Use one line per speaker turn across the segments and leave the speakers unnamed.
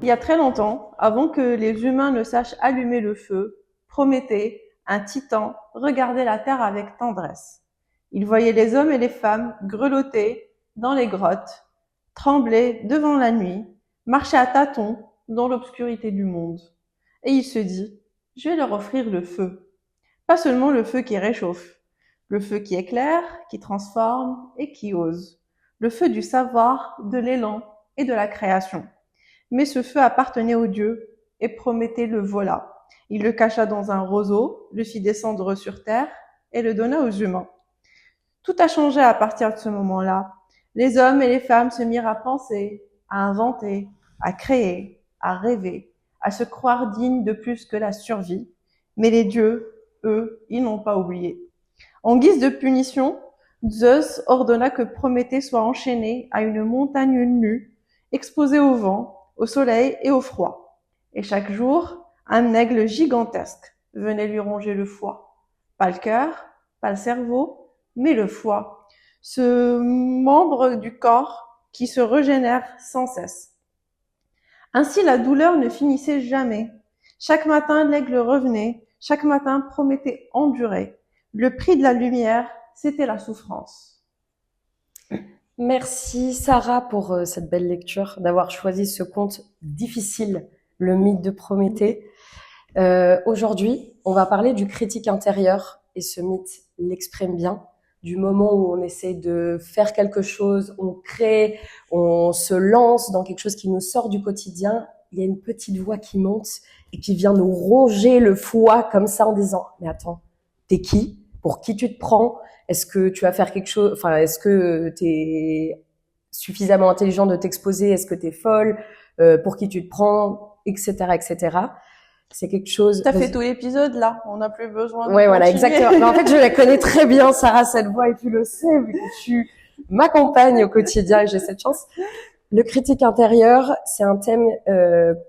Il y a très longtemps, avant que les humains ne sachent allumer le feu, Prométhée, un titan, regardait la terre avec tendresse. Il voyait les hommes et les femmes grelotter dans les grottes, trembler devant la nuit, marcher à tâtons dans l'obscurité du monde. Et il se dit, je vais leur offrir le feu. Pas seulement le feu qui réchauffe, le feu qui éclaire, qui transforme et qui ose. Le feu du savoir, de l'élan et de la création. Mais ce feu appartenait aux dieux, et Prométhée le vola. Il le cacha dans un roseau, le fit descendre sur terre, et le donna aux humains. Tout a changé à partir de ce moment-là. Les hommes et les femmes se mirent à penser, à inventer, à créer, à rêver, à se croire dignes de plus que la survie. Mais les dieux, eux, ils n'ont pas oublié. En guise de punition, Zeus ordonna que Prométhée soit enchaîné à une montagne nue, exposée au vent, au soleil et au froid. Et chaque jour, un aigle gigantesque venait lui ronger le foie. Pas le cœur, pas le cerveau, mais le foie. Ce membre du corps qui se régénère sans cesse. Ainsi, la douleur ne finissait jamais. Chaque matin, l'aigle revenait. Chaque matin, Prométhée endurait. Le prix de la lumière, c'était la souffrance.
Merci Sarah pour cette belle lecture, d'avoir choisi ce conte difficile, le mythe de Prométhée. Aujourd'hui, on va parler du critique intérieur, et ce mythe l'exprime bien, du moment où on essaie de faire quelque chose, on crée, on se lance dans quelque chose qui nous sort du quotidien, il y a une petite voix qui monte et qui vient nous ronger le foie comme ça en disant « Mais attends, t'es qui ? Pour qui tu te prends ? Est-ce que tu vas faire quelque chose ? Enfin, est-ce que t'es suffisamment intelligent de t'exposer ? Est-ce que t'es folle ? Pour qui tu te prends ? Etc. etc. » C'est quelque chose.
T'as fait tout l'épisode là, on n'a plus besoin de
Ouais, voilà,
continuer.
exactement. Mais en fait, je la connais très bien, Sarah, cette voix, et tu le sais, vu que tu m'accompagnes au quotidien et j'ai cette chance. Le critique intérieur, c'est un thème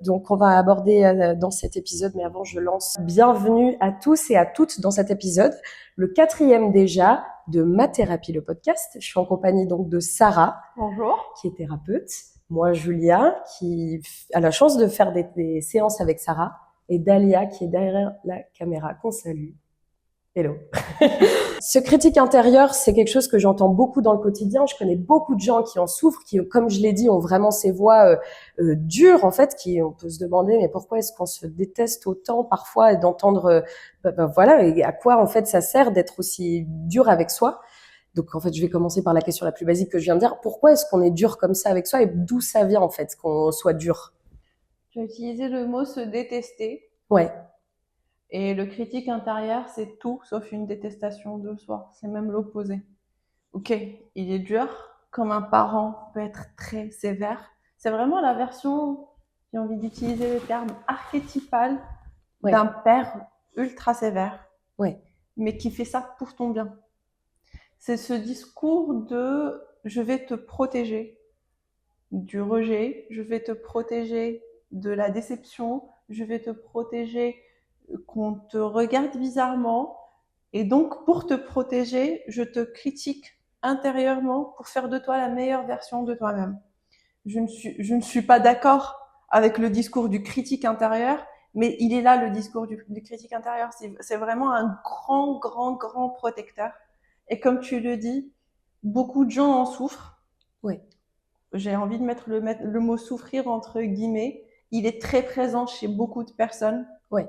donc qu'on va aborder dans cet épisode, mais avant je lance bienvenue à tous et à toutes dans cet épisode, le 4e déjà de Ma Thérapie, le podcast. Je suis en compagnie donc de Sarah,
Bonjour.
qui est thérapeute, moi Julia, qui a la chance de faire des séances avec Sarah, et Dalia, qui est derrière la caméra, qu'on salue. Hello. Ce critique intérieur, c'est quelque chose que j'entends beaucoup dans le quotidien. Je connais beaucoup de gens qui en souffrent, qui, comme je l'ai dit, ont vraiment ces voix dures, en fait, qui on peut se demander, mais pourquoi est-ce qu'on se déteste autant parfois, et d'entendre, voilà, et à quoi en fait ça sert d'être aussi dur avec soi. Donc en fait, je vais commencer par la question la plus basique que je viens de dire. Pourquoi est-ce qu'on est dur comme ça avec soi, et d'où ça vient en fait qu'on soit dur?
J'ai utilisé le mot se détester.
Ouais.
Et le critique intérieur, c'est tout sauf une détestation de soi. C'est même l'opposé. Ok, il est dur, comme un parent peut être très sévère. C'est vraiment la version, j'ai envie d'utiliser le terme archétypal,
Ouais.
d'un père ultra sévère,
Ouais.
mais qui fait ça pour ton bien. C'est ce discours de je vais te protéger du rejet, je vais te protéger de la déception, je vais te protéger qu'on te regarde bizarrement, et donc pour te protéger, je te critique intérieurement pour faire de toi la meilleure version de toi-même. Je ne suis pas d'accord avec le discours du critique intérieur, mais il est là le discours du critique intérieur. C'est vraiment un grand protecteur. Et comme tu le dis, beaucoup de gens en souffrent.
Oui.
J'ai envie de mettre le mot souffrir entre guillemets. Il est très présent chez beaucoup de personnes.
Oui.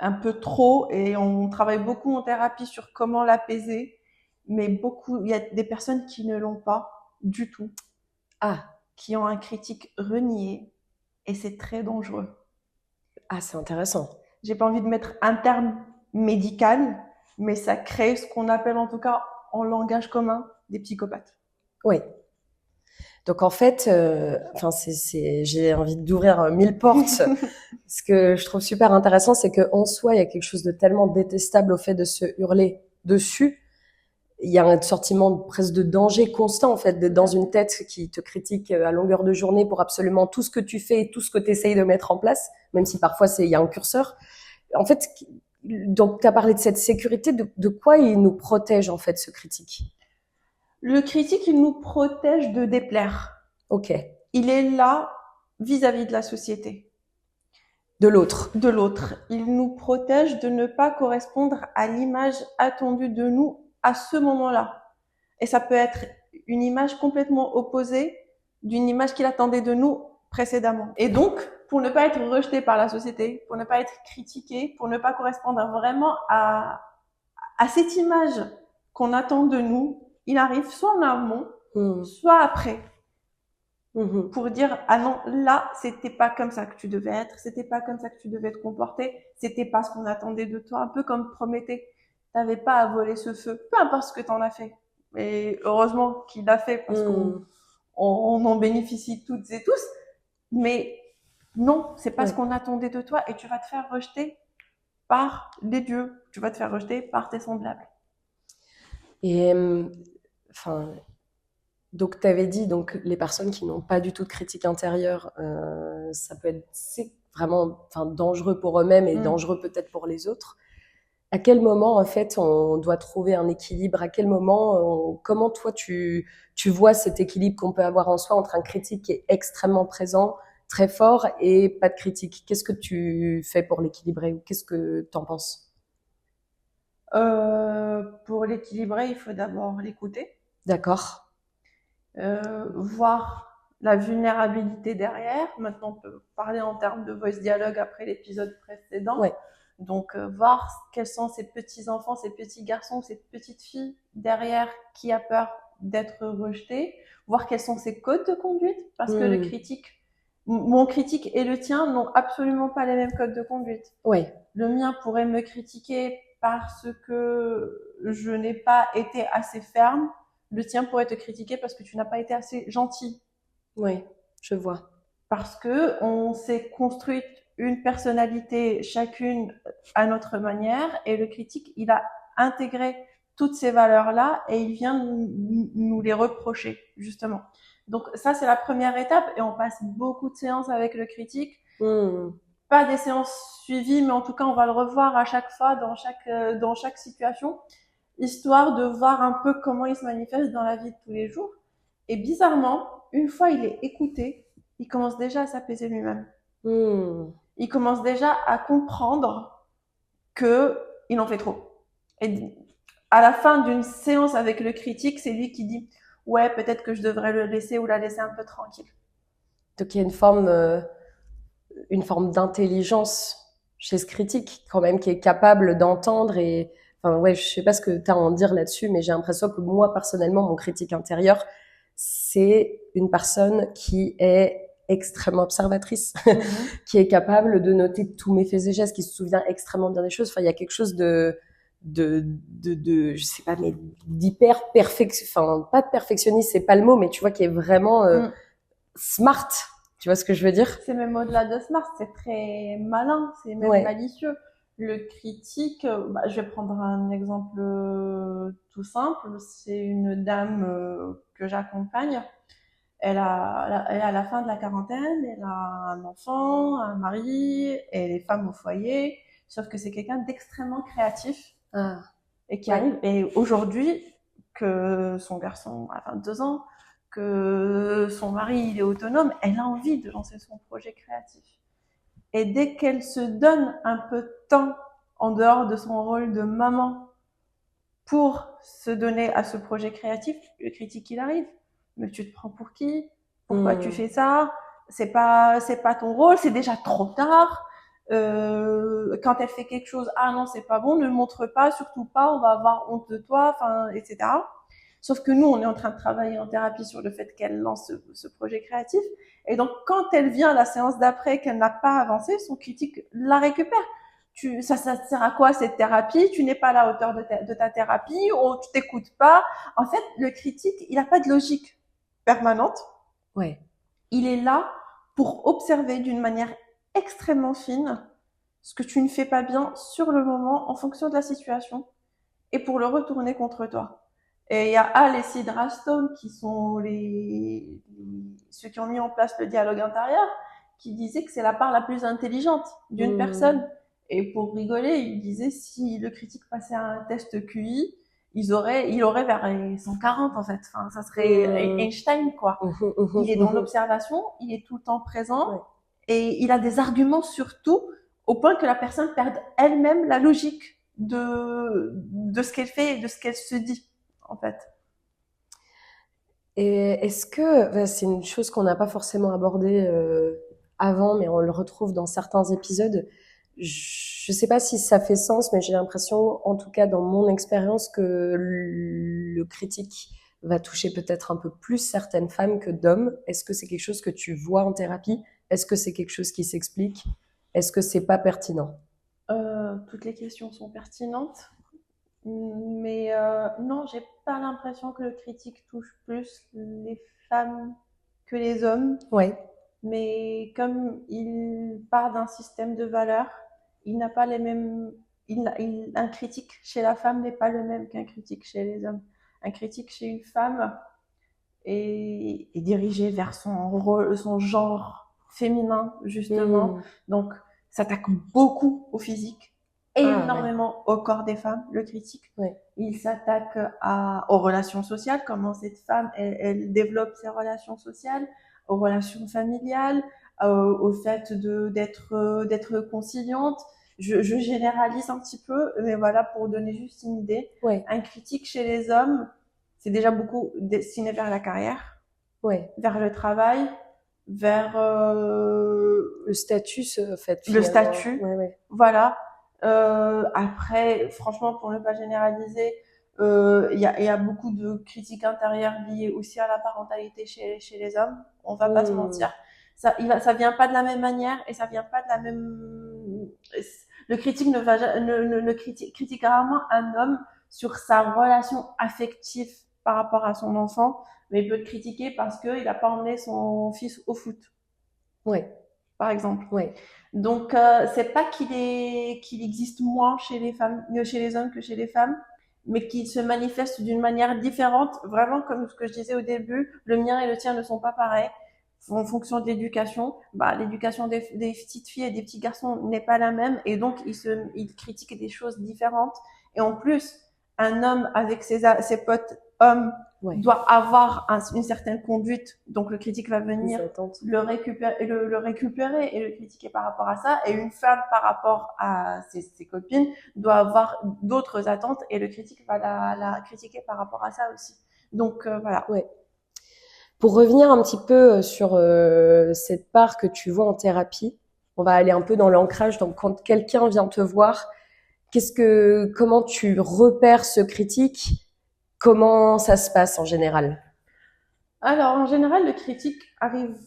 Un peu trop, et on travaille beaucoup en thérapie sur comment l'apaiser, mais il y a des personnes qui ne l'ont pas du tout. Qui ont un critique renié, et c'est très dangereux.
Ah, c'est intéressant.
J'ai pas envie de mettre un terme médical, mais ça crée ce qu'on appelle, en tout cas en langage commun, des psychopathes.
Oui. Donc en fait, j'ai envie d'ouvrir 1000 portes. Ce que je trouve super intéressant, c'est que en soi, il y a quelque chose de tellement détestable au fait de se hurler dessus. Il y a un sentiment presque de danger constant, en fait, d'être dans une tête qui te critique à longueur de journée pour absolument tout ce que tu fais et tout ce que tu essayes de mettre en place, même si parfois il y a un curseur. En fait, donc tu as parlé de cette sécurité, de quoi il nous protège, en fait, ce critique?
Le critique, il nous protège de déplaire.
Ok.
Il est là vis-à-vis de la société,
De l'autre.
de l'autre. Il nous protège de ne pas correspondre à l'image attendue de nous à ce moment-là. Et ça peut être une image complètement opposée d'une image qu'il attendait de nous précédemment. Et donc, pour ne pas être rejeté par la société, pour ne pas être critiqué, pour ne pas correspondre vraiment à cette image qu'on attend de nous, il arrive soit en amont, soit après, pour dire ah non, là c'était pas comme ça que tu devais être, c'était pas comme ça que tu devais te comporter, c'était pas ce qu'on attendait de toi, un peu comme Prométhée. T'avais pas à voler ce feu, peu importe ce que t'en as fait. Et heureusement qu'il l'a fait parce qu'on en bénéficie toutes et tous. Mais non, c'est pas ce qu'on attendait de toi et tu vas te faire rejeter par les dieux, tu vas te faire rejeter par tes semblables.
Et enfin, donc tu avais dit donc les personnes qui n'ont pas du tout de critique intérieure, ça peut être c'est vraiment dangereux pour eux-mêmes et dangereux peut-être pour les autres. À quel moment en fait on doit trouver un équilibre? À quel moment, comment toi tu vois cet équilibre qu'on peut avoir en soi entre un critique qui est extrêmement présent, très fort, et pas de critique? Qu'est-ce que tu fais pour l'équilibrer ou qu'est-ce que t'en penses?
Pour l'équilibrer, il faut d'abord l'écouter.
D'accord.
Voir la vulnérabilité derrière. Maintenant, on peut parler en termes de voice dialogue après l'épisode précédent.
Ouais.
Donc, voir quels sont ces petits enfants, ces petits garçons, ces petites filles derrière qui a peur d'être rejeté. Voir quels sont ses codes de conduite, parce que le critique, mon critique et le tien n'ont absolument pas les mêmes codes de conduite.
Ouais.
Le mien pourrait me critiquer parce que je n'ai pas été assez ferme. Le tien pourrait te critiquer parce que tu n'as pas été assez gentil.
Oui, je vois.
Parce que on s'est construite une personnalité chacune à notre manière et le critique, il a intégré toutes ces valeurs-là et il vient nous les reprocher, justement. Donc ça, c'est la première étape et on passe beaucoup de séances avec le critique. Pas des séances suivies, mais en tout cas, on va le revoir à chaque fois dans chaque situation, histoire de voir un peu comment il se manifeste dans la vie de tous les jours. Et bizarrement, une fois il est écouté, il commence déjà à s'apaiser lui-même. Il commence déjà à comprendre que il en fait trop. Et à la fin d'une séance avec le critique, c'est lui qui dit « Ouais, peut-être que je devrais le laisser ou la laisser un peu tranquille. »
Donc il y a une forme d'intelligence chez ce critique quand même qui est capable d'entendre et enfin ouais, je sais pas ce que tu as à en dire là-dessus, mais j'ai l'impression que moi personnellement mon critique intérieur c'est une personne qui est extrêmement observatrice, qui est capable de noter tous mes faits et gestes, qui se souvient extrêmement bien des choses. Enfin, il y a quelque chose de je sais pas, mais d'hyper perfection, enfin, pas de perfectionniste, c'est pas le mot, mais tu vois, qui est vraiment smart. Tu vois ce que je veux dire?
C'est même au-delà de smart, c'est très malin, c'est même malicieux. Le critique, je vais prendre un exemple tout simple. C'est une dame que j'accompagne. Elle est à la fin de la quarantaine, elle a un enfant, un mari, elle est femme au foyer. Sauf que c'est quelqu'un d'extrêmement créatif et qui arrive. Et aujourd'hui, que son garçon a 22 ans, que son mari il est autonome, elle a envie de lancer son projet créatif. Et dès qu'elle se donne un peu de temps en dehors de son rôle de maman pour se donner à ce projet créatif, le critique il arrive. Mais tu te prends pour qui? Pourquoi tu fais ça? C'est pas ton rôle, c'est déjà trop tard. Quand elle fait quelque chose, ah non, c'est pas bon, ne le montre pas, surtout pas, on va avoir honte de toi, enfin, etc. Sauf que nous, on est en train de travailler en thérapie sur le fait qu'elle lance ce projet créatif. Et donc, quand elle vient à la séance d'après, qu'elle n'a pas avancé, son critique la récupère. Ça sert à quoi cette thérapie? Tu n'es pas à la hauteur de ta thérapie, tu t'écoutes pas. En fait, le critique, il n'a pas de logique permanente.
Ouais.
Il est là pour observer d'une manière extrêmement fine ce que tu ne fais pas bien sur le moment en fonction de la situation et pour le retourner contre toi. Et il y a Hal et Sid Ralston qui sont ceux qui ont mis en place le dialogue intérieur, qui disaient que c'est la part la plus intelligente d'une personne. Et pour rigoler, il disait si le critique passait à un test QI, il aurait vers les 140 en fait. Enfin, ça serait Einstein quoi. Il est dans l'observation, il est tout le temps présent et il a des arguments sur tout au point que la personne perde elle-même la logique de ce qu'elle fait et de ce qu'elle se dit en fait.
Et est-ce que, c'est une chose qu'on n'a pas forcément abordée avant, mais on le retrouve dans certains épisodes. Je sais pas si ça fait sens, mais j'ai l'impression, en tout cas dans mon expérience, que le critique va toucher peut-être un peu plus certaines femmes que d'hommes. Est-ce que c'est quelque chose que tu vois en thérapie? Est-ce que c'est quelque chose qui s'explique? Est-ce que c'est pas pertinent?
Toutes les questions sont pertinentes, mais non, j'ai pas l'impression que le critique touche plus les femmes que les hommes.
Ouais.
Mais comme il part d'un système de valeurs, il n'a pas les mêmes. Un critique chez la femme n'est pas le même qu'un critique chez les hommes. Un critique chez une femme est dirigé vers son rôle, son genre féminin justement. Donc, s'attaque beaucoup au physique, énormément au corps des femmes. Le critique, il s'attaque aux relations sociales, comment cette femme elle développe ses relations sociales, aux relations familiales, au fait d'être conciliante. Je généralise un petit peu, mais voilà, pour donner juste une idée. Un critique chez les hommes, c'est déjà beaucoup destiné vers la carrière, vers le travail, vers
le statut, en fait.
Le statut, voilà. Après, franchement, pour ne pas généraliser, il y a beaucoup de critiques intérieures liées aussi à la parentalité chez les hommes. On va pas se mentir. Ça vient pas de la même manière et ça vient pas de la même. Le critique ne critique rarement un homme sur sa relation affective par rapport à son enfant, mais il peut le critiquer parce qu'il n'a pas emmené son fils au foot. Par exemple. Donc, c'est pas qu'il existe moins chez les hommes que chez les femmes, mais qu'il se manifeste d'une manière différente. Vraiment, comme ce que je disais au début, le mien et le tien ne sont pas pareils. En fonction de l'éducation, l'éducation des petites filles et des petits garçons n'est pas la même, et donc ils critiquent des choses différentes. Et en plus, un homme avec ses potes hommes doit avoir une certaine conduite, donc le critique va venir le récupérer et le critiquer par rapport à ça, et une femme par rapport à ses copines doit avoir d'autres attentes et le critique va la critiquer par rapport à ça aussi. Donc voilà.
Pour revenir un petit peu sur cette part que tu vois en thérapie, on va aller un peu dans l'ancrage. Donc, quand quelqu'un vient te voir, comment tu repères ce critique? Comment ça se passe en général?
Alors, en général, le critique arrive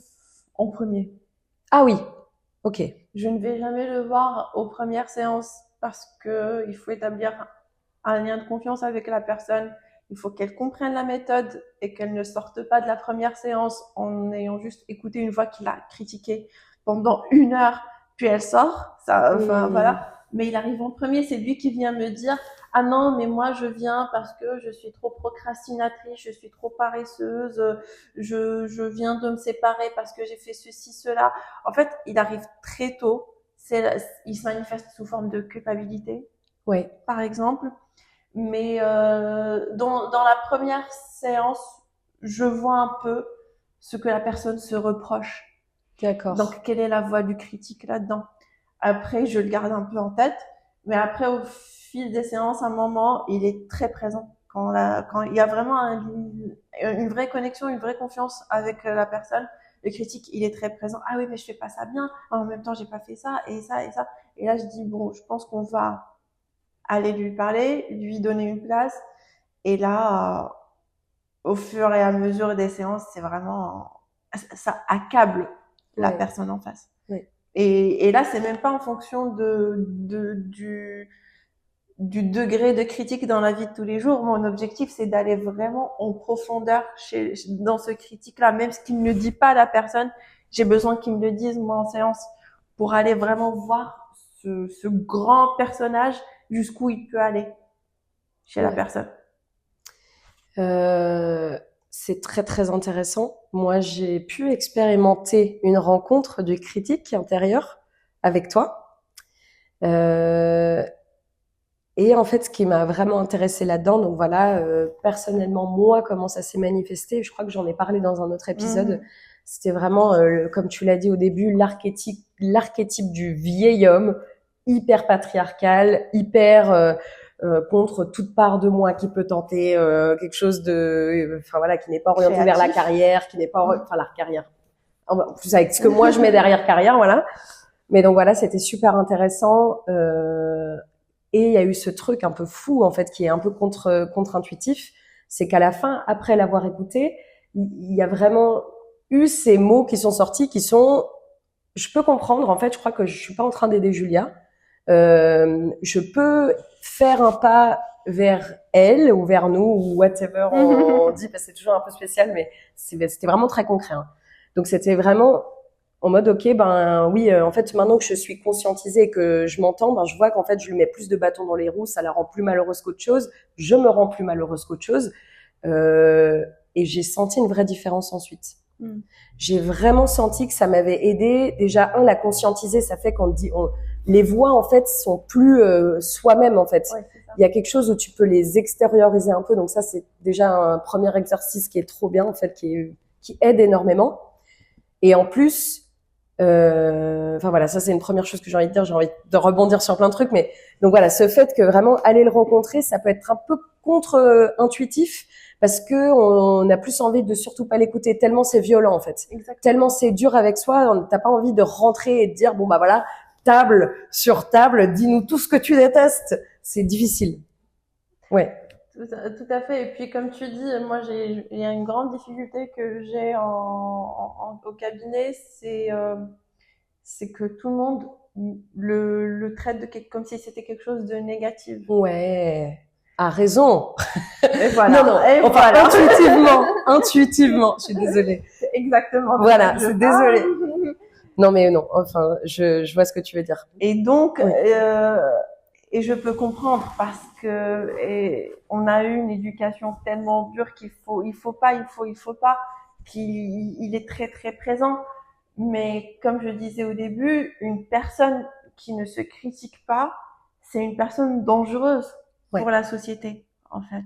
en premier.
Ah oui, ok.
Je ne vais jamais le voir aux premières séances parce que il faut établir un lien de confiance avec la personne. Il faut qu'elle comprenne la méthode et qu'elle ne sorte pas de la première séance en ayant juste écouté une voix qui l'a critiquée pendant 1 heure, puis elle sort. Voilà. Mais il arrive en premier, c'est lui qui vient me dire « Ah non, mais moi je viens parce que je suis trop procrastinatrice, je suis trop paresseuse, je viens de me séparer parce que j'ai fait ceci, cela. » En fait, il arrive très tôt. Il se manifeste sous forme de culpabilité, par exemple. Mais dans la première séance, je vois un peu ce que la personne se reproche.
D'accord.
Donc, quelle est la voix du critique là-dedans? Après, je le garde un peu en tête. Mais après, au fil des séances, à un moment, il est très présent. Quand il y a vraiment une vraie connexion, une vraie confiance avec la personne, le critique, il est très présent. Ah oui, mais je fais pas ça bien. En même temps, j'ai pas fait ça et ça et ça. Et là, je dis, bon, je pense qu'on va aller lui parler, lui donner une place. Et là, au fur et à mesure des séances, c'est vraiment, ça accable la personne en face. Et là, c'est même pas en fonction du degré de critique dans la vie de tous les jours. Mon objectif, c'est d'aller vraiment en profondeur dans ce critique-là. Même ce qu'il ne dit pas à la personne, j'ai besoin qu'il me le dise, moi, en séance, pour aller vraiment voir ce grand personnage, jusqu'où il peut aller chez la personne.
C'est très très intéressant. Moi, j'ai pu expérimenter une rencontre de critique intérieure avec toi. Et en fait, ce qui m'a vraiment intéressée là-dedans, donc voilà, personnellement, moi, comment ça s'est manifesté, je crois que j'en ai parlé dans un autre épisode, c'était vraiment, comme tu l'as dit au début, l'archétype du vieil homme, hyper patriarcal, hyper contre toute part de moi qui peut tenter quelque chose de, enfin voilà, qui n'est pas orienté vers la carrière, qui n'est pas, enfin la carrière, en plus avec ce que moi je mets derrière carrière, voilà. Mais donc voilà, c'était super intéressant. Et il y a eu ce truc un peu fou, en fait, qui est un peu contre-intuitif. C'est qu'à la fin, après l'avoir écouté, il y a vraiment eu ces mots qui sont sortis, qui sont, je peux comprendre, en fait, je crois que je suis pas en train d'aider Julia. Je peux faire un pas vers elle ou vers nous ou whatever on dit, parce que c'est toujours un peu spécial, mais c'était vraiment très concret. Hein. Donc c'était vraiment en mode ok, ben oui, en fait maintenant que je suis conscientisée et que je m'entends, ben je vois qu'en fait je lui mets plus de bâtons dans les roues, ça la rend plus malheureuse qu'autre chose, je me rends plus malheureuse qu'autre chose, et j'ai senti une vraie différence ensuite. J'ai vraiment senti que ça m'avait aidé. Déjà la conscientiser, ça fait qu'on dit, les voix en fait sont plus soi-même en fait. Ouais, il y a quelque chose où tu peux les extérioriser un peu, donc ça c'est déjà un premier exercice qui est trop bien en fait, qui aide énormément. Et en plus, enfin voilà, ça c'est une première chose que j'ai envie de dire. J'ai envie de rebondir sur plein de trucs, mais donc voilà, ce fait que vraiment aller le rencontrer, ça peut être un peu contre-intuitif parce que on a plus envie de surtout pas l'écouter tellement c'est violent en fait. Exactement. Tellement c'est dur avec soi, t'as pas envie de rentrer et de dire bon bah voilà, table sur table, dis-nous tout ce que tu détestes. C'est difficile. Ouais.
Tout à fait. Et puis, comme tu dis, moi, il y a une grande difficulté que j'ai au cabinet, c'est que tout le monde le traite comme si c'était quelque chose de négatif.
Ouais. A raison.
Et voilà.
Non,
et
enfin,
voilà.
intuitivement, je suis désolée.
C'est exactement.
Voilà, je suis désolée. Non, mais non, enfin, je vois ce que tu veux dire.
Et donc, oui. Et je peux comprendre parce que on a eu une éducation tellement dure qu'il faut pas, qu'il est très très présent. Mais comme je disais au début, une personne qui ne se critique pas, c'est une personne dangereuse pour la société, en fait.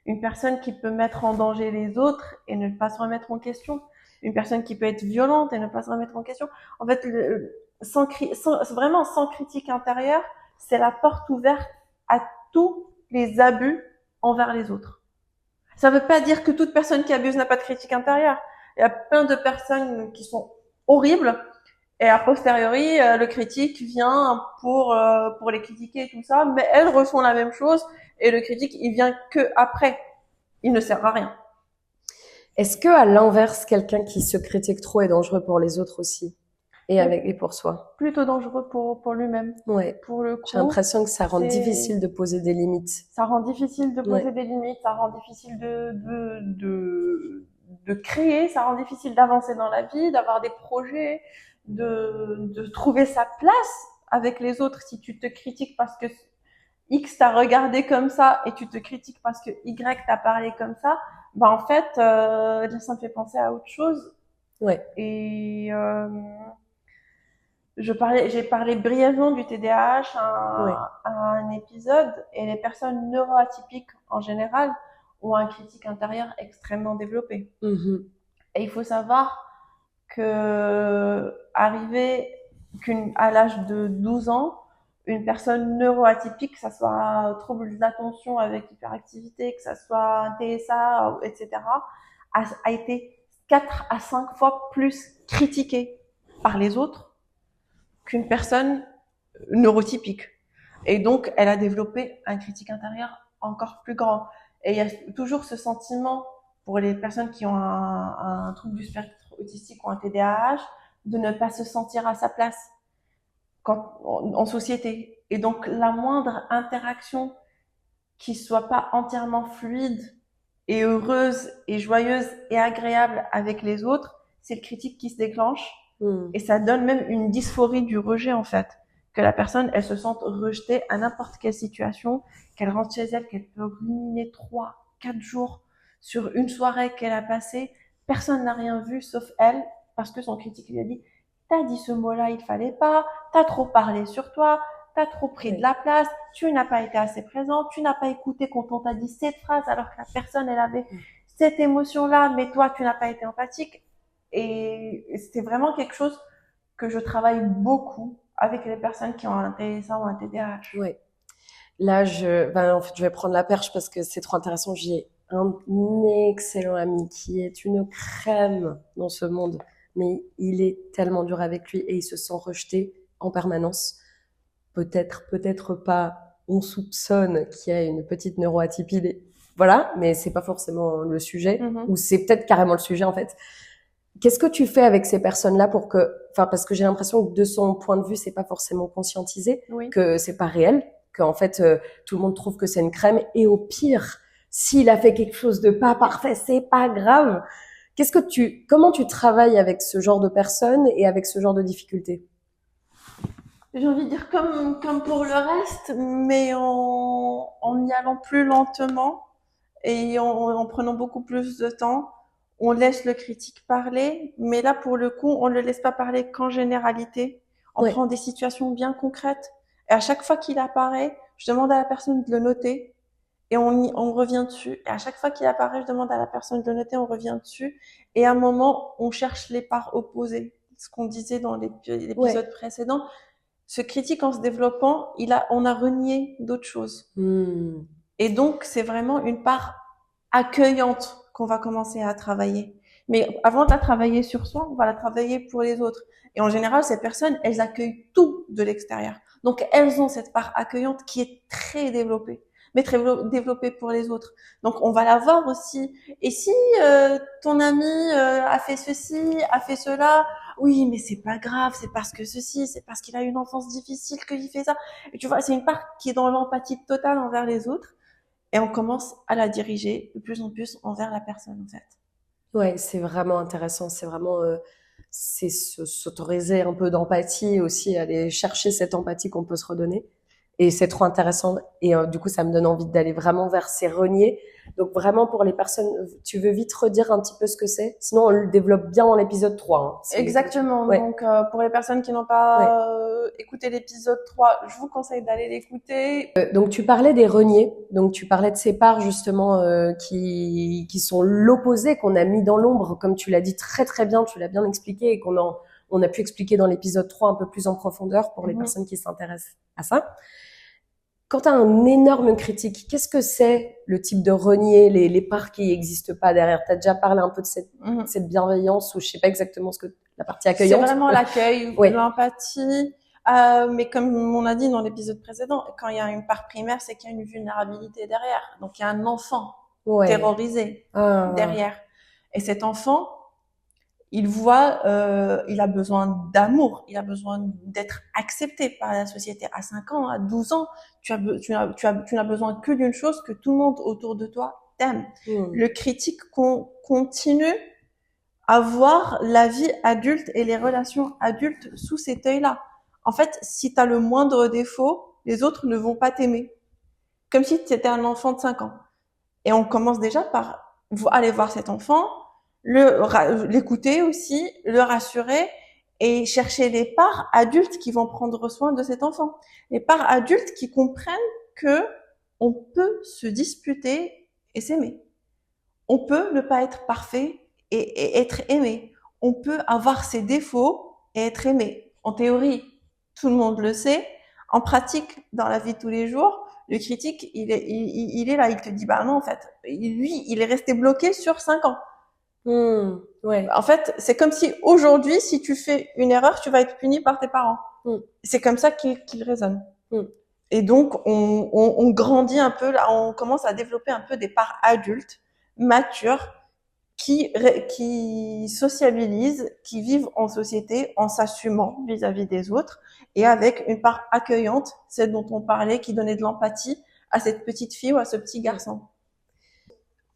Une personne qui peut mettre en danger les autres et ne pas se remettre en question. Une personne qui peut être violente et ne pas se remettre en question. En fait, vraiment sans critique intérieure, c'est la porte ouverte à tous les abus envers les autres. Ça ne veut pas dire que toute personne qui abuse n'a pas de critique intérieure. Il y a plein de personnes qui sont horribles et a posteriori, le critique vient pour les critiquer et tout ça, mais elles ressent la même chose et le critique, il vient que après. Il ne sert à rien.
Est-ce que, à l'inverse, quelqu'un qui se critique trop est dangereux pour les autres aussi? Et pour soi.
Plutôt dangereux pour lui-même.
Ouais.
Pour le coup.
J'ai l'impression que ça rend difficile de poser des limites.
Ça rend difficile de poser des limites, ça rend difficile de créer, ça rend difficile d'avancer dans la vie, d'avoir des projets, de trouver sa place avec les autres. Si tu te critiques parce que X t'a regardé comme ça et tu te critiques parce que Y t'a parlé comme ça, bah en fait, ça me fait penser à autre chose.
Ouais.
Et j'ai parlé brièvement du TDAH à un épisode, et les personnes neuroatypiques en général ont un critique intérieur extrêmement développé. Et il faut savoir que à l'âge de 12 ans, une personne neuroatypique, que ça soit un trouble de l'attention avec hyperactivité, que ça soit un TSA, etc., a été 4 à 5 fois plus critiquée par les autres qu'une personne neurotypique. Et donc, elle a développé un critique intérieur encore plus grand. Et il y a toujours ce sentiment pour les personnes qui ont un trouble du spectre autistique ou un TDAH de ne pas se sentir à sa place en société. Et donc, la moindre interaction qui soit pas entièrement fluide et heureuse et joyeuse et agréable avec les autres, c'est le critique qui se déclenche. Et ça donne même une dysphorie du rejet, en fait. Que la personne, elle se sente rejetée à n'importe quelle situation, qu'elle rentre chez elle, qu'elle peut ruminer 3, 4 jours sur une soirée qu'elle a passée. Personne n'a rien vu sauf elle, parce que son critique lui a dit « T'as dit ce mot-là, il fallait pas, t'as trop parlé sur toi, t'as trop pris de la place, tu n'as pas été assez présent, tu n'as pas écouté quand on t'a dit cette phrase alors que la personne, elle avait cette émotion-là, mais toi, tu n'as pas été empathique. Et c'était vraiment quelque chose que je travaille beaucoup avec les personnes qui ont un TSA ou un TDAH.
Ouais. Là, en fait, je vais prendre la perche parce que c'est trop intéressant. J'ai un excellent ami qui est une crème dans ce monde, mais il est tellement dur avec lui et il se sent rejeté en permanence. Peut-être pas. On soupçonne qu'il y a une petite neuroatypie, voilà, mais c'est pas forcément le sujet, ou c'est peut-être carrément le sujet en fait. Qu'est-ce que tu fais avec ces personnes-là parce que j'ai l'impression que de son point de vue, c'est pas forcément conscientisé, que c'est pas réel, qu'en fait tout le monde trouve que c'est une crème, et au pire, s'il a fait quelque chose de pas parfait, c'est pas grave. Comment tu travailles avec ce genre de personnes et avec ce genre de difficultés?
J'ai envie de dire comme pour le reste, mais en y allant plus lentement et en prenant beaucoup plus de temps. On laisse le critique parler, mais là, pour le coup, on ne le laisse pas parler qu'en généralité. On prend des situations bien concrètes. Et à chaque fois qu'il apparaît, je demande à la personne de le noter et on revient dessus. Et à chaque fois qu'il apparaît, je demande à la personne de le noter, on revient dessus. Et à un moment, on cherche les parts opposées. Ce qu'on disait dans l'épisode précédent. Ce critique, en se développant, on a renié d'autres choses. Et donc, c'est vraiment une part accueillante qu'on va commencer à travailler. Mais avant de la travailler sur soi, on va la travailler pour les autres. Et en général, ces personnes, elles accueillent tout de l'extérieur. Donc, elles ont cette part accueillante qui est très développée, mais très développée pour les autres. Donc, on va la voir aussi. Et si ton ami a fait ceci, a fait cela, oui, mais c'est pas grave, c'est parce que ceci, c'est parce qu'il a une enfance difficile qu'il fait ça. Et tu vois, c'est une part qui est dans l'empathie totale envers les autres. Et on commence à la diriger de plus en plus envers la personne, en fait.
Ouais, c'est vraiment intéressant. C'est vraiment, c'est s'autoriser un peu d'empathie aussi, aller chercher cette empathie qu'on peut se redonner. Et c'est trop intéressant. Et du coup, ça me donne envie d'aller vraiment vers ces reniers. Donc vraiment, pour les personnes, tu veux vite redire un petit peu ce que c'est? Sinon, on le développe bien dans l'épisode 3. Hein.
Exactement. Donc, pour les personnes qui n'ont pas écouté l'épisode 3, je vous conseille d'aller l'écouter.
Donc, tu parlais des reniers. Donc, tu parlais de ces parts, justement, qui sont l'opposé, qu'on a mis dans l'ombre, comme tu l'as dit très, très bien, tu l'as bien expliqué, et on a pu expliquer dans l'épisode 3 un peu plus en profondeur pour les personnes qui s'intéressent à ça. Quand tu as un énorme critique, qu'est-ce que c'est le type de renier, les parts qui n'existent pas derrière? Tu as déjà parlé un peu de cette bienveillance, ou je sais pas exactement la partie accueillante.
C'est vraiment l'accueil, l'empathie. Mais comme on a dit dans l'épisode précédent, quand il y a une part primaire, c'est qu'il y a une vulnérabilité derrière. Donc, il y a un enfant terrorisé derrière. Et cet enfant, il a besoin d'amour, il a besoin d'être accepté par la société. À 5 ans, à 12 ans, tu n'as besoin que d'une chose, que tout le monde autour de toi t'aime. Le critique continue à voir la vie adulte et les relations adultes sous cet œil-là. En fait, si tu as le moindre défaut, les autres ne vont pas t'aimer. Comme si tu étais un enfant de 5 ans. Et on commence déjà par aller voir cet enfant, l'écouter aussi, le rassurer et chercher les parts adultes qui vont prendre soin de cet enfant. Les parts adultes qui comprennent que on peut se disputer et s'aimer. On peut ne pas être parfait et être aimé. On peut avoir ses défauts et être aimé. En théorie, tout le monde le sait. En pratique, dans la vie de tous les jours, le critique, il est là, il te dit, bah non, en fait, lui, il est resté bloqué sur 5 ans. En fait, c'est comme si aujourd'hui, si tu fais une erreur, tu vas être puni par tes parents. C'est comme ça qu'il raisonne. Et donc, on grandit un peu, là, on commence à développer un peu des parts adultes, matures, qui sociabilisent, qui vivent en société en s'assumant vis-à-vis des autres et avec une part accueillante, celle dont on parlait, qui donnait de l'empathie à cette petite fille ou à ce petit garçon.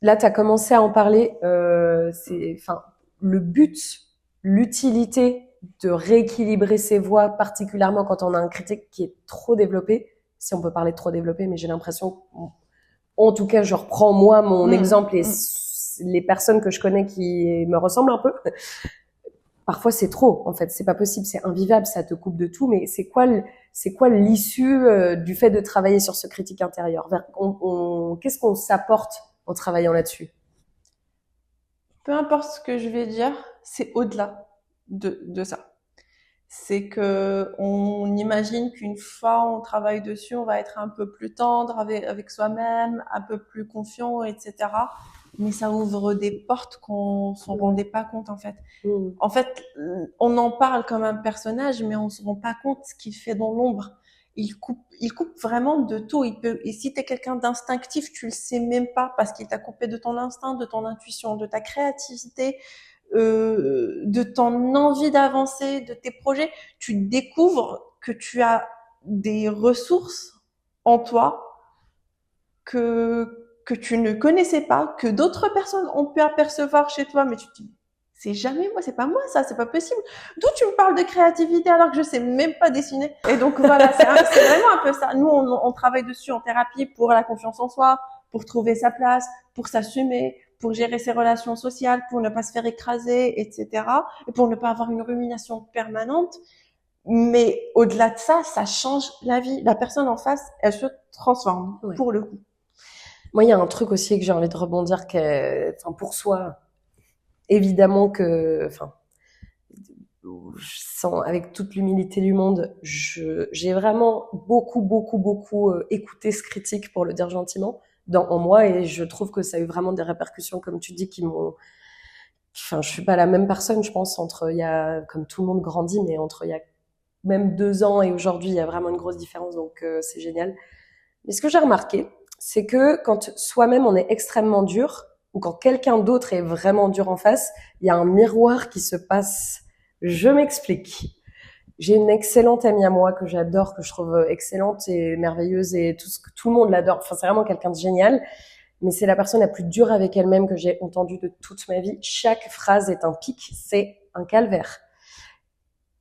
Là, tu as commencé à en parler, le but, l'utilité de rééquilibrer ses voix, particulièrement quand on a un critique qui est trop développé, si on peut parler de trop développé, mais j'ai l'impression, en tout cas, je reprends moi mon exemple et les personnes que je connais qui me ressemblent un peu. parfois c'est trop, en fait, c'est pas possible, c'est invivable, ça te coupe de tout, mais c'est quoi l'issue du fait de travailler sur ce critique intérieur? Qu'est-ce qu'on s'apporte en travaillant là-dessus?
Peu importe ce que je vais dire, c'est au-delà de ça. C'est que on imagine qu'une fois on travaille dessus, on va être un peu plus tendre avec soi-même, un peu plus confiant, etc. Mais ça ouvre des portes qu'on s'en rendait pas compte en fait.
Mmh.
En fait, on en parle comme un personnage, mais on se rend pas compte ce qu'il fait dans l'ombre. Il coupe vraiment de tout. Et si t'es quelqu'un d'instinctif, tu le sais même pas parce qu'il t'a coupé de ton instinct, de ton intuition, de ta créativité, de ton envie d'avancer, de tes projets. Tu découvres que tu as des ressources en toi que tu ne connaissais pas, que d'autres personnes ont pu apercevoir chez toi, mais tu te dis, c'est jamais moi, c'est pas moi ça, c'est pas possible. D'où tu me parles de créativité alors que je sais même pas dessiner? Et donc voilà, c'est vraiment un peu ça. Nous, on travaille dessus en thérapie pour la confiance en soi, pour trouver sa place, pour s'assumer, pour gérer ses relations sociales, pour ne pas se faire écraser, etc. Et pour ne pas avoir une rumination permanente. Mais au-delà de ça, ça change la vie. La personne en face, elle se transforme,
Ouais.
pour le coup.
Moi, il y a un truc aussi que j'ai envie de rebondir, enfin, pour soi, évidemment que, enfin, sans, avec toute l'humilité du monde, j'ai vraiment beaucoup écouté ce critique, pour le dire gentiment, en moi, et je trouve que ça a eu vraiment des répercussions, comme tu dis, qui m'ont, enfin, je suis pas la même personne, je pense, comme tout le monde grandit, mais entre il y a même 2 ans et aujourd'hui, il y a vraiment une grosse différence, donc c'est génial. Mais ce que j'ai remarqué, c'est que quand soi-même on est extrêmement dur, ou quand quelqu'un d'autre est vraiment dur en face, il y a un miroir qui se passe. Je m'explique. J'ai une excellente amie à moi que j'adore, que je trouve excellente et merveilleuse, et tout le monde l'adore. Enfin, c'est vraiment quelqu'un de génial. Mais c'est la personne la plus dure avec elle-même que j'ai entendue de toute ma vie. Chaque phrase est un pic, c'est un calvaire.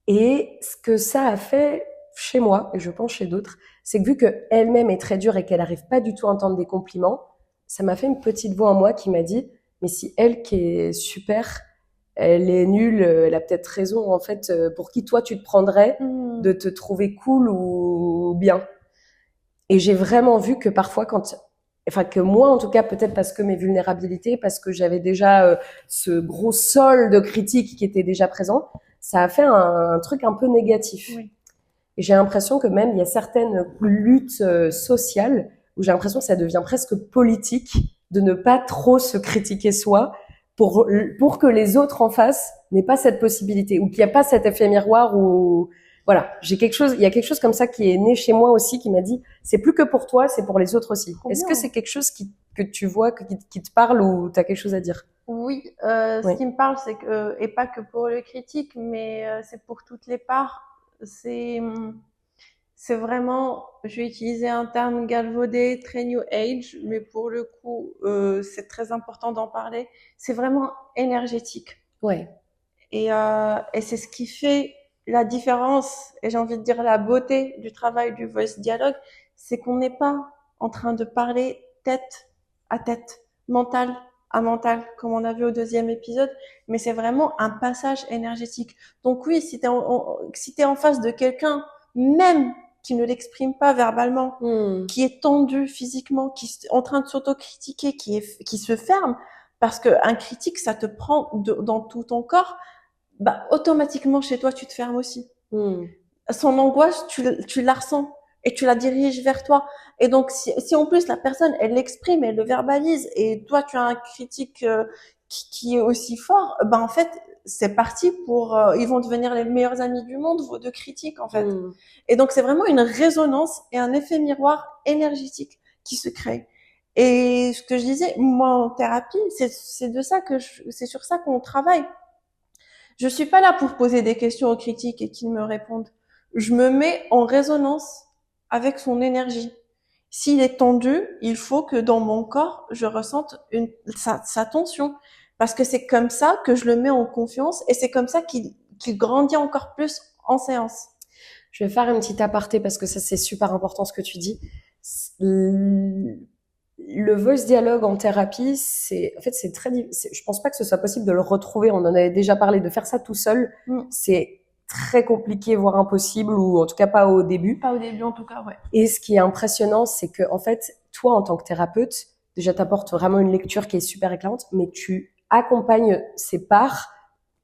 Et ce que ça a fait chez moi, et je pense chez d'autres, c'est que vu qu'elle-même est très dure et qu'elle n'arrive pas du tout à entendre des compliments, ça m'a fait une petite voix en moi qui m'a dit, mais si elle qui est super, elle est nulle, elle a peut-être raison, en fait, pour qui toi tu te prendrais de te trouver cool ou bien? Et j'ai vraiment vu que parfois enfin que moi en tout cas, peut-être parce que mes vulnérabilités, parce que j'avais déjà ce gros sol de critique qui était déjà présent, ça a fait un truc un peu négatif.
Oui.
Et j'ai l'impression que même il y a certaines luttes sociales où j'ai l'impression que ça devient presque politique de ne pas trop se critiquer soi pour que les autres en face n'aient pas cette possibilité, ou qu'il n'y a pas cet effet miroir où voilà, il y a quelque chose comme ça qui est né chez moi aussi, qui m'a dit c'est plus que pour toi, c'est pour les autres aussi. Est-ce que c'est quelque chose que tu vois, qui te parle, ou tu as quelque chose à dire?
Oui,
Oui.
ce qui me parle, c'est que, et pas que pour le critique, mais c'est pour toutes les parts, c'est c'est vraiment, je vais utiliser un terme galvaudé, très new age, mais pour le coup, c'est très important d'en parler. C'est vraiment énergétique.
Ouais.
Et c'est ce qui fait la différence, et j'ai envie de dire la beauté du travail du voice dialogue, c'est qu'on n'est pas en train de parler tête à tête, mental à mental, comme on a vu au 2e épisode, mais c'est vraiment un passage énergétique. Donc oui, si t'es en face de quelqu'un, même qui ne l'exprime pas verbalement, qui est tendu physiquement, qui est en train de s'auto-critiquer, qui se ferme, parce que un critique, ça te prend dans tout ton corps, bah, automatiquement, chez toi, tu te fermes aussi. Son angoisse, tu la ressens et tu la diriges vers toi. Et donc, si en plus la personne, elle l'exprime, elle le verbalise, et toi, tu as un critique qui est aussi fort, ben en fait, c'est parti pour, ils vont devenir les meilleurs amis du monde, vos deux critiques, en fait. Et donc, c'est vraiment une résonance et un effet miroir énergétique qui se crée. Et ce que je disais, moi, en thérapie, c'est de ça c'est sur ça qu'on travaille. Je suis pas là pour poser des questions aux critiques et qu'ils me répondent. Je me mets en résonance avec son énergie. S'il est tendu, il faut que dans mon corps, je ressente sa tension. Parce que c'est comme ça que je le mets en confiance, et c'est comme ça qu'il grandit encore plus en séance.
Je vais faire une petite aparté parce que ça, c'est super important ce que tu dis. Le voice dialogue en thérapie, en fait, je pense pas que ce soit possible de le retrouver. On en avait déjà parlé, de faire ça tout seul. C'est très compliqué, voire impossible, ou en tout cas pas au début.
Pas au début, en tout cas, ouais.
Et ce qui est impressionnant, c'est que, en fait, toi, en tant que thérapeute, déjà, t'apportes vraiment une lecture qui est super éclairante, mais tu accompagnes ces parts,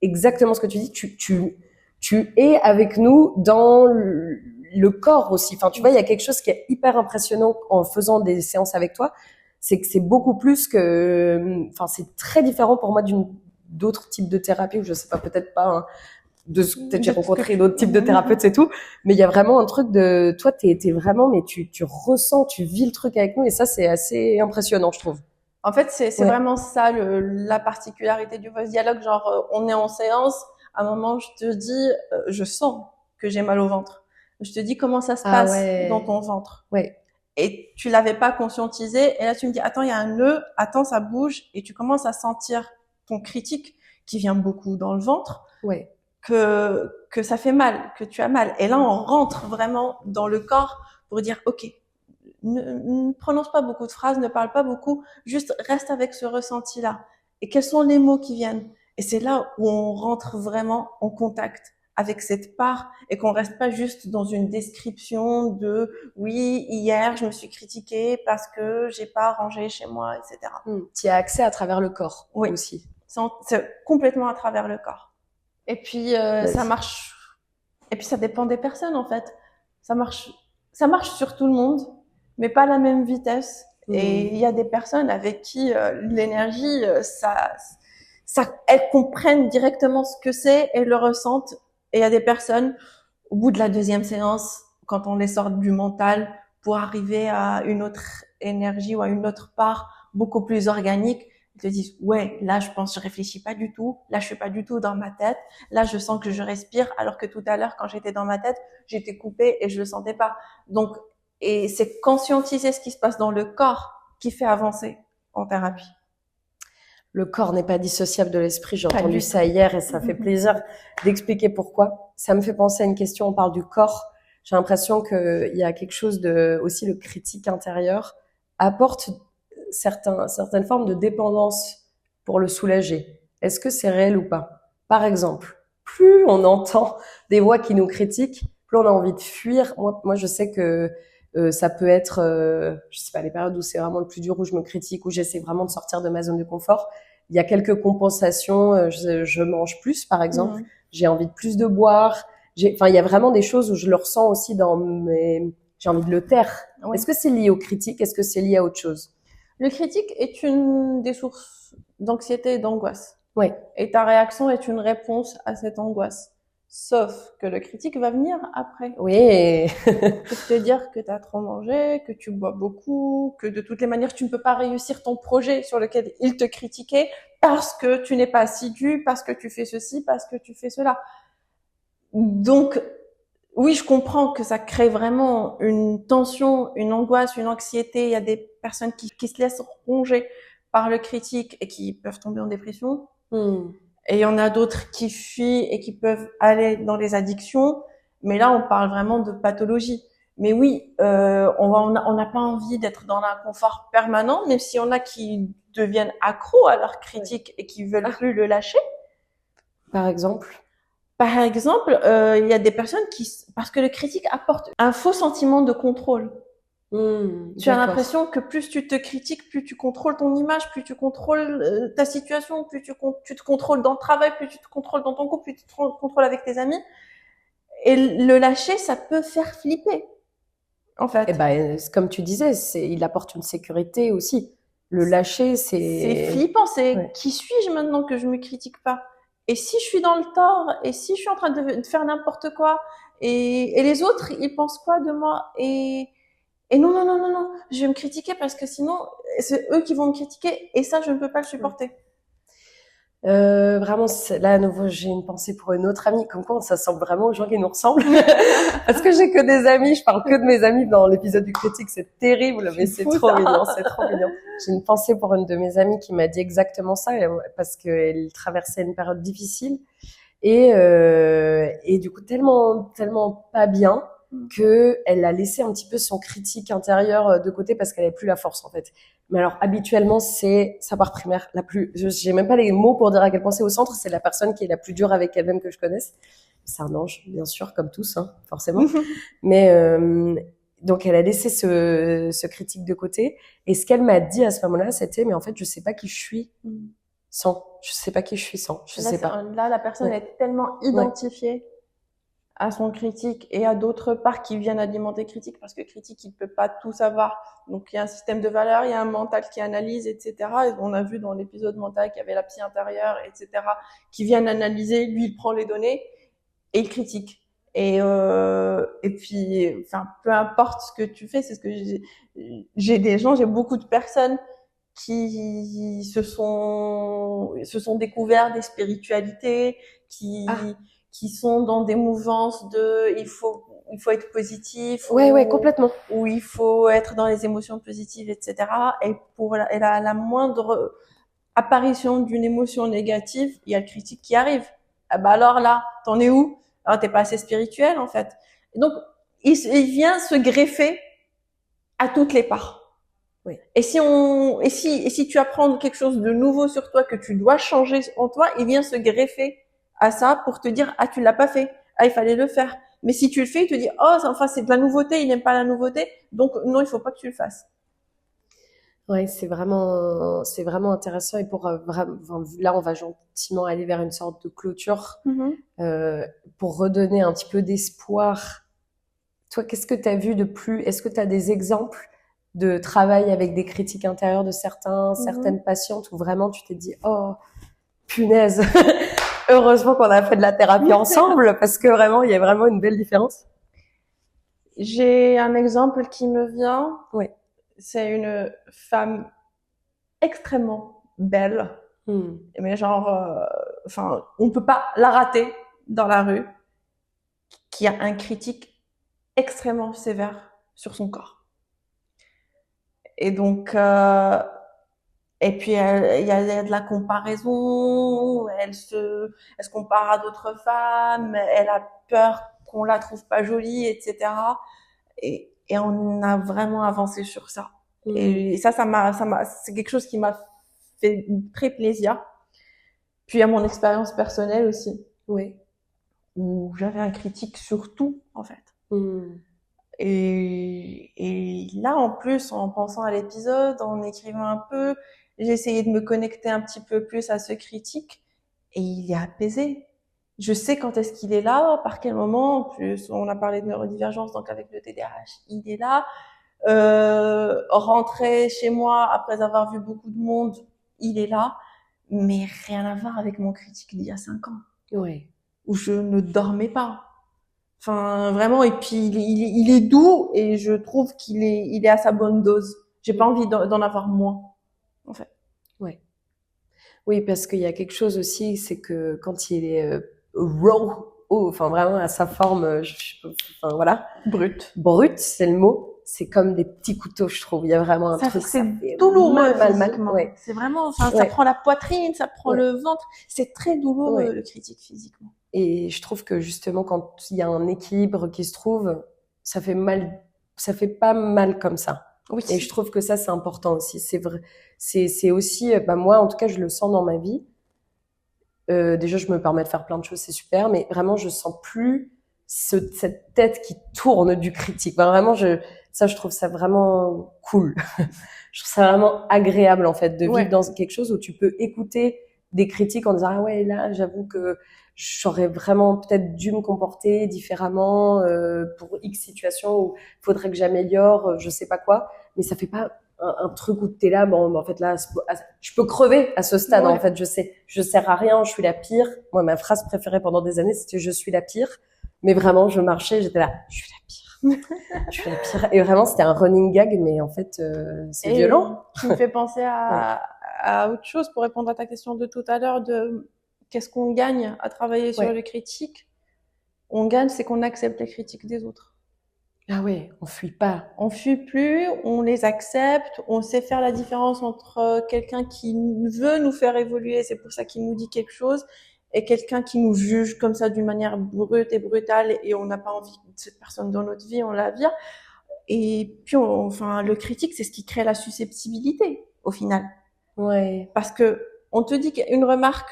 exactement ce que tu dis, tu es avec nous dans le corps aussi. Enfin, tu vois, il y a quelque chose qui est hyper impressionnant en faisant des séances avec toi, c'est que c'est beaucoup plus que, enfin, c'est très différent pour moi d'autres types de thérapies, ou je sais pas, peut-être pas, hein, peut-être j'ai rencontré d'autres types de thérapeutes, c'est tout, mais il y a vraiment un truc de, toi, t'es vraiment, mais tu ressens, tu vis le truc avec nous, et ça, c'est assez impressionnant, je trouve.
En fait, c'est vraiment ça la particularité du voice dialogue. Genre, on est en séance, à un moment, je te dis, je sens que j'ai mal au ventre. Je te dis comment ça se passe dans ton ventre.
Ouais.
Et tu l'avais pas conscientisé. Et là, tu me dis, attends, il y a un nœud, attends, ça bouge. Et tu commences à sentir ton critique qui vient beaucoup dans le ventre.
Ouais.
Que ça fait mal, que tu as mal. Et là, on rentre vraiment dans le corps pour dire, OK, ne prononce pas beaucoup de phrases, ne parle pas beaucoup, juste reste avec ce ressenti-là. Et quels sont les mots qui viennent? Et c'est là où on rentre vraiment en contact avec cette part et qu'on reste pas juste dans une description de oui, hier, je me suis critiquée parce que j'ai pas rangé chez moi, etc.
Tu as accès à travers le corps aussi.
C'est complètement à travers le corps. Et puis, ça marche. Et puis, ça dépend des personnes, en fait. Ça marche sur tout le monde, mais pas à la même vitesse. Et il y a des personnes avec qui l'énergie, elles comprennent directement ce que c'est et le ressentent. Et il y a des personnes, au bout de la deuxième séance, quand on les sort du mental pour arriver à une autre énergie ou à une autre part beaucoup plus organique, ils te disent, ouais, là, je réfléchis pas du tout. Là, je suis pas du tout dans ma tête. Là, je sens que je respire, alors que tout à l'heure, quand j'étais dans ma tête, j'étais coupée et je le sentais pas. Donc, et c'est conscientiser ce qui se passe dans le corps qui fait avancer en thérapie.
Le corps n'est pas dissociable de l'esprit. J'ai entendu ça hier et ça fait plaisir d'expliquer pourquoi. Ça me fait penser à une question. On parle du corps. J'ai l'impression qu'il y a quelque chose aussi le critique intérieur apporte certaines formes de dépendance pour le soulager. Est-ce que c'est réel ou pas? Par exemple, plus on entend des voix qui nous critiquent, plus on a envie de fuir. Moi, je sais que ça peut être, je sais pas, les périodes où c'est vraiment le plus dur, où je me critique, où j'essaie vraiment de sortir de ma zone de confort. Il y a quelques compensations. Je mange plus, par exemple. J'ai envie de plus de boire. Enfin, il y a vraiment des choses où je le ressens aussi j'ai envie de le taire. Ouais. Est-ce que c'est lié aux critiques? Est-ce que c'est lié à autre chose?
Le critique est une des sources d'anxiété et d'angoisse.
Ouais.
Et ta réaction est une réponse à cette angoisse. Sauf que le critique va venir après.
Oui.
Pour te dire que tu as trop mangé, que tu bois beaucoup, que de toutes les manières, tu ne peux pas réussir ton projet sur lequel il te critiquait parce que tu n'es pas assidu, parce que tu fais ceci, parce que tu fais cela. Donc, oui, je comprends que ça crée vraiment une tension, une angoisse, une anxiété. Il y a des personnes qui se laissent ronger par le critique et qui peuvent tomber en dépression. Et il y en a d'autres qui fuient et qui peuvent aller dans les addictions. Mais là, on parle vraiment de pathologie. Mais oui, on n'a pas envie d'être dans l'inconfort permanent, même s'il y en a qui deviennent accros à leur critique et qui veulent plus le lâcher.
Par exemple,
il y a des personnes parce que le critique apporte un faux sentiment de contrôle. Tu as l'impression que plus tu te critiques, plus tu contrôles ton image, plus tu contrôles ta situation, plus tu te contrôles dans le travail, plus tu te contrôles dans ton couple, plus tu te contrôles avec tes amis. Et le lâcher, ça peut faire flipper, en fait.
Eh ben, comme tu disais, il apporte une sécurité aussi. Le lâcher,
c'est flippant. Qui suis-je maintenant que je me critique pas? Et si je suis dans le tort, et si je suis en train de faire n'importe quoi, et les autres, ils pensent quoi de moi? Et non, je vais me critiquer parce que sinon, c'est eux qui vont me critiquer et ça, je ne peux pas le supporter.
Vraiment, là, à nouveau, j'ai une pensée pour une autre amie. Comme quoi, ça semble vraiment aux gens qui nous ressemblent. Parce que j'ai que des amis, je parle que de mes amis dans l'épisode du critique, c'est terrible, mais c'est trop mignon, c'est trop mignon. J'ai une pensée pour une de mes amies qui m'a dit exactement ça, parce qu'elle traversait une période difficile et du coup, tellement pas bien. que elle a laissé un petit peu son critique intérieur de côté parce qu'elle avait plus la force en fait. Mais alors habituellement c'est sa part primaire la plus, j'ai même pas les mots pour dire à quel point c'est au centre, c'est la personne qui est la plus dure avec elle-même que je connaisse. C'est un ange bien sûr comme tous hein, forcément. Mais donc elle a laissé ce critique de côté et ce qu'elle m'a dit à ce moment-là c'était mais en fait je sais pas qui je suis sans, je sais pas qui je suis sans, je sais pas.
Là, la personne est tellement identifiée à son critique et à d'autres parts qui viennent alimenter critique, parce que critique, il peut pas tout savoir. Donc, il y a un système de valeurs, il y a un mental qui analyse, etc. Et on a vu dans l'épisode mental qu'il y avait la psy intérieure, etc., qui viennent analyser. Lui, il prend les données et il critique. Et puis, enfin, peu importe ce que tu fais, c'est ce que j'ai des gens, j'ai beaucoup de personnes qui se sont découverts des spiritualités, qui sont dans des mouvances de il faut être positif,
ouais complètement,
ou il faut être dans les émotions positives, etc. Et pour la moindre apparition d'une émotion négative, il y a le critique qui arrive. Ah bah alors là, t'en es où? Alors t'es pas assez spirituel en fait. Et donc il vient se greffer à toutes les parts.
Oui.
Et si tu apprends quelque chose de nouveau sur toi que tu dois changer en toi, il vient se greffer à ça pour te dire ah tu l'as pas fait, ah il fallait le faire. Mais si tu le fais, il te dit oh enfin c'est de la nouveauté, il n'aime pas la nouveauté, donc non il faut pas que tu le fasses.
Ouais, c'est vraiment intéressant et pour vraiment, là on va gentiment aller vers une sorte de clôture pour redonner un petit peu d'espoir. Toi, qu'est-ce que tu as vu de plus? Est-ce que tu as des exemples de travail avec des critiques intérieures de certaines patientes où vraiment tu t'es dit oh punaise, heureusement qu'on a fait de la thérapie ensemble parce que vraiment il y a vraiment une belle différence.
J'ai un exemple qui me vient.
Oui.
C'est une femme extrêmement belle, mais genre, enfin, on peut pas la rater dans la rue, qui a un critique extrêmement sévère sur son corps. Et donc, et puis il y a de la comparaison, elle se compare à d'autres femmes, elle a peur qu'on la trouve pas jolie, etc. Et on a vraiment avancé sur ça. Et ça c'est quelque chose qui m'a fait très plaisir. Puis à mon expérience personnelle aussi.
Oui.
Où j'avais un critique sur tout, en fait. Et là, en plus, en pensant à l'épisode, en écrivant un peu, j'ai essayé de me connecter un petit peu plus à ce critique. Et il est apaisé. Je sais quand est-ce qu'il est là, par quel moment. En plus, on a parlé de neurodivergence, donc avec le TDAH, il est là. Rentrer chez moi après avoir vu beaucoup de monde, il est là. Mais rien à voir avec mon critique d'il y a 5 ans.
Oui.
Où je ne dormais pas. Enfin, vraiment, et puis il est doux et je trouve qu'il est à sa bonne dose. J'ai pas envie d'en avoir moins, en fait.
Ouais. Oui, parce qu'il y a quelque chose aussi, c'est que quand il est raw, enfin vraiment à sa forme, enfin voilà,
brut,
c'est le mot. C'est comme des petits couteaux, je trouve. Il y a vraiment un truc.
C'est douloureux,
mal. Ouais.
C'est vraiment, enfin, ça prend la poitrine, ça prend le ventre. C'est très douloureux, le critique physiquement.
Et je trouve que justement, quand il y a un équilibre qui se trouve, ça fait pas mal comme ça.
Oui.
Et je trouve que ça, c'est important aussi. C'est vrai. C'est aussi, moi, en tout cas, je le sens dans ma vie. Déjà, je me permets de faire plein de choses, c'est super, mais vraiment, je sens plus cette tête qui tourne du critique. Ben, vraiment, je trouve ça vraiment cool. Je trouve ça vraiment agréable, en fait, de vivre dans quelque chose où tu peux écouter des critiques en disant, ah ouais, là, j'avoue que j'aurais vraiment peut-être dû me comporter différemment pour X situation où il faudrait que j'améliore, je sais pas quoi, mais ça fait pas un truc où t'es là, bon, en fait là, je peux crever à ce stade, en fait, je sers à rien, je suis la pire. Moi, ma phrase préférée pendant des années, c'était je suis la pire. Mais vraiment, je marchais, j'étais là, je suis la pire. Je suis la pire. Et vraiment, c'était un running gag, mais en fait, c'est violent.
Tu me fais penser à autre chose pour répondre à ta question de tout à l'heure de qu'est-ce qu'on gagne à travailler sur les critiques? On gagne, c'est qu'on accepte les critiques des autres.
Ah ouais, on fuit pas.
On fuit plus, on les accepte, on sait faire la différence entre quelqu'un qui veut nous faire évoluer, c'est pour ça qu'il nous dit quelque chose, est quelqu'un qui nous juge comme ça d'une manière brute et brutale et on n'a pas envie de cette personne dans notre vie, on la vire. Et puis, enfin, le critique, c'est ce qui crée la susceptibilité, au final.
Ouais.
Parce que on te dit qu'une remarque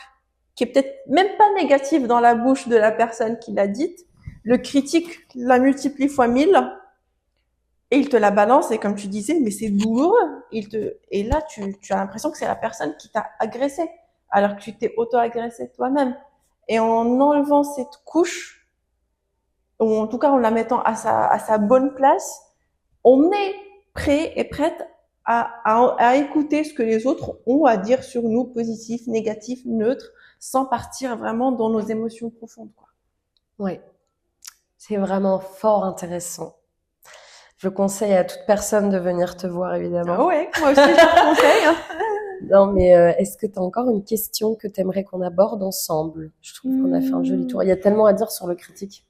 qui est peut-être même pas négative dans la bouche de la personne qui l'a dite, le critique la multiplie fois 1000 et il te la balance et comme tu disais, mais c'est douloureux. Et là, tu as l'impression que c'est la personne qui t'a agressé, alors que tu t'es auto-agressé toi-même. Et en enlevant cette couche, ou en tout cas en la mettant à sa bonne place, on est prêt et prête à écouter ce que les autres ont à dire sur nous, positif, négatif, neutre, sans partir vraiment dans nos émotions profondes, quoi.
Ouais. C'est vraiment fort intéressant. Je conseille à toute personne de venir te voir, évidemment.
Ah ouais, moi aussi je te conseille.
Non, mais est-ce que tu as encore une question que tu aimerais qu'on aborde ensemble? Je trouve qu'on a fait un joli tour. Il y a tellement à dire sur le critique.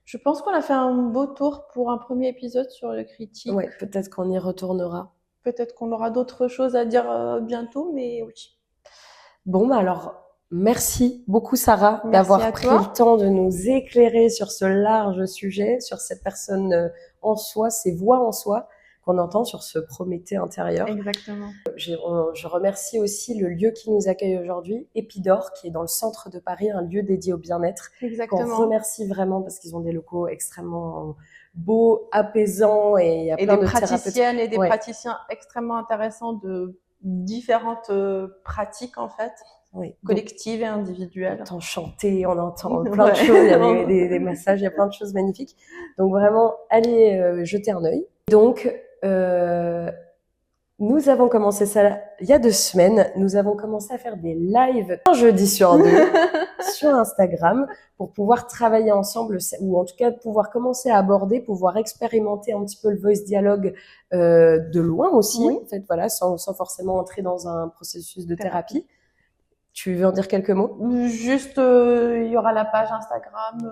Je pense qu'on a fait un beau tour pour un premier épisode sur le critique.
Ouais, peut-être qu'on y retournera.
Peut-être qu'on aura d'autres choses à dire bientôt, mais oui.
Bon, bah alors, merci beaucoup Sarah
Merci
d'avoir pris le temps de nous éclairer sur ce large sujet, sur cette personne en soi, ces voix en soi qu'on entend sur ce Prométhée intérieur.
Exactement.
Je remercie aussi le lieu qui nous accueille aujourd'hui, Épidore, qui est dans le centre de Paris, un lieu dédié au bien-être.
Exactement.
Qu'on remercie vraiment parce qu'ils ont des locaux extrêmement beaux, apaisants et il y a plein de
praticiennes et des praticiens extrêmement intéressants de différentes pratiques en fait.
Oui.
Collectives et individuelles.
On entend chanter, on entend plein de choses, il y a des massages, il y a plein de choses magnifiques. Donc vraiment, allez jeter un œil. Donc, nous avons commencé ça il y a 2 semaines. Nous avons commencé à faire des lives un jeudi sur 2 sur Instagram pour pouvoir travailler ensemble ou en tout cas pouvoir commencer à aborder, pouvoir expérimenter un petit peu le voice dialogue de loin aussi.
Oui.
En fait, voilà, sans forcément entrer dans un processus de thérapie. Tu veux en dire quelques mots?
Juste, il y aura la page Instagram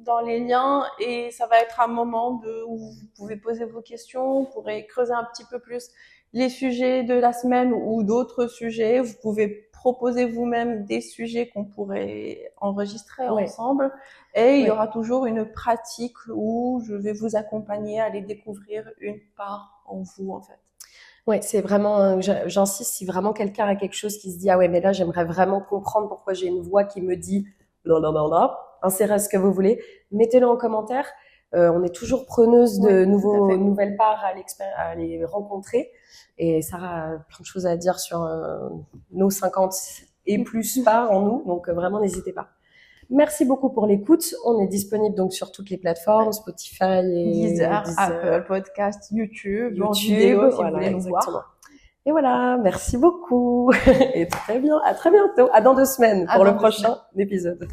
dans les liens et ça va être un moment où vous pouvez poser vos questions, vous pourrez creuser un petit peu plus les sujets de la semaine ou d'autres sujets. Vous pouvez proposer vous-même des sujets qu'on pourrait enregistrer ensemble et il y aura toujours une pratique où je vais vous accompagner à aller découvrir une part en vous en fait.
Ouais, c'est vraiment, j'insiste, si vraiment quelqu'un a quelque chose qui se dit, ah ouais, mais là, j'aimerais vraiment comprendre pourquoi j'ai une voix qui me dit, blablabla, insérez ce que vous voulez, mettez-le en commentaire. On est toujours preneuse de nouvelles parts à aller rencontrer. Et Sarah a plein de choses à dire sur nos 50 et plus parts en nous. Donc, vraiment, n'hésitez pas. Merci beaucoup pour l'écoute. On est disponible donc sur toutes les plateformes, Spotify et
Deezer, Apple Podcast, YouTube, en
vidéo,
si vous voulez nous voir.
Et voilà, merci beaucoup. Et à très bientôt. À dans 2 semaines pour le prochain épisode.